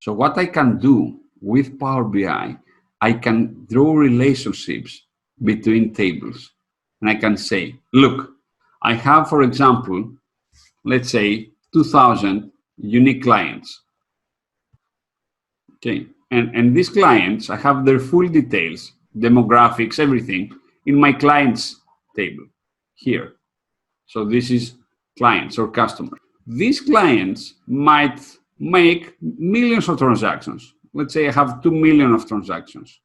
So what I can do with Power BI, I can draw relationships between tables. And I can say, look, I have, for example, let's say 2,000 unique clients. Okay, and these clients, I have their full details, demographics, everything in my clients table here. So this is clients or customers. These clients might make millions of transactions. Let's say I have 2 million of transactions.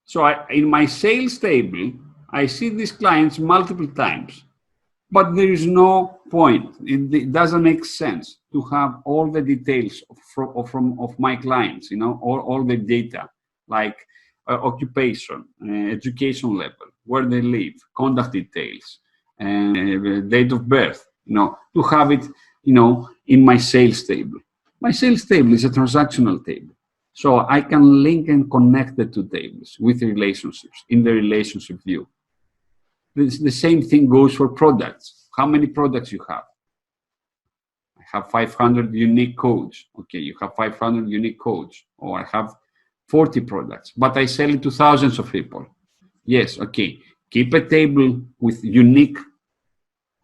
So in my sales table, I see these clients multiple times, but there is no point. It doesn't make sense to have all the details of my clients, all the data, like occupation, education level, where they live, contact details, date of birth, to have it, in my sales table. My sales table is a transactional table. So I can link and connect the two tables with relationships in the relationship view. The same thing goes for products. How many products you have? I have 500 unique codes. Okay, you have 500 unique codes. Or I have 40 products, but I sell it to thousands of people. Yes, okay. Keep a table with unique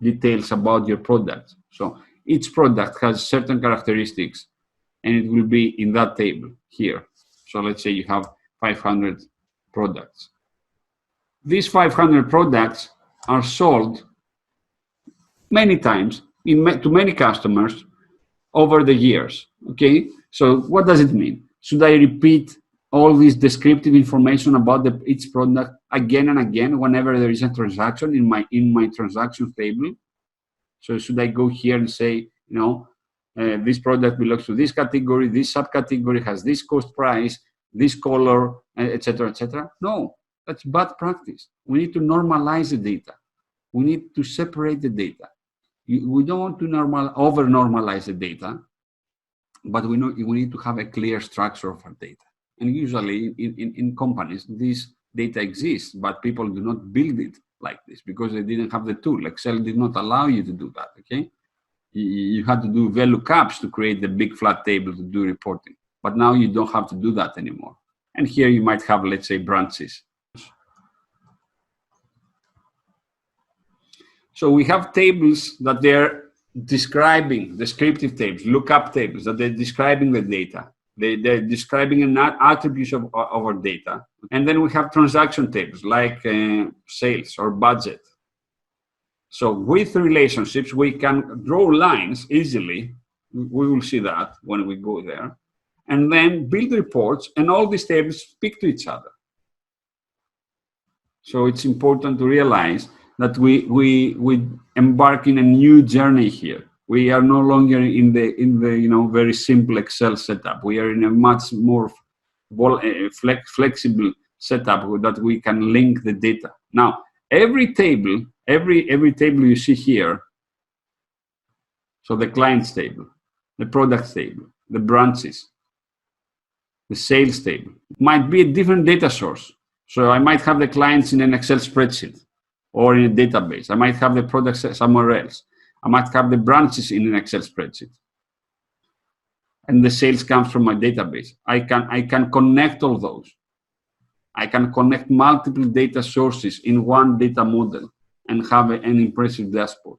details about your product. So each product has certain characteristics, and it will be in that table here. So let's say you have 500 products. These 500 products are sold many times to many customers over the years. Okay, so what does it mean? Should I repeat all this descriptive information about each product again and again whenever there is a transaction in my transactions table? So should I go here and say, this product belongs to this category, this subcategory has this cost price, this color, etc., etc.? No, that's bad practice. We need to normalize the data. We need to separate the data. We don't want to over-normalize the data, but we need to have a clear structure of our data. And usually in companies, this data exists, but people do not build it like this because they didn't have the tool. Excel did not allow you to do that, okay? You had to do VLOOKUPs to create the big flat table to do reporting. But now you don't have to do that anymore. And here you might have, let's say, branches. So we have tables that they're describing, descriptive tables, lookup tables, that they're describing the data. They're describing an attributes of our data. And then we have transaction tables like sales or budget. So with relationships, we can draw lines easily. We will see that when we go there. And then build reports, and all these tables speak to each other. So it's important to realize that we embark in a new journey here. We are no longer in the very simple Excel setup. We are in a much more flexible setup that we can link the data. Now, every table you see here, so the clients table, the products table, the branches, the sales table, might be a different data source. So I might have the clients in an Excel spreadsheet or in a database. I might have the products somewhere else. I might have the branches in an Excel spreadsheet. And the sales comes from my database. I can connect all those. I can connect multiple data sources in one data model and have an impressive dashboard.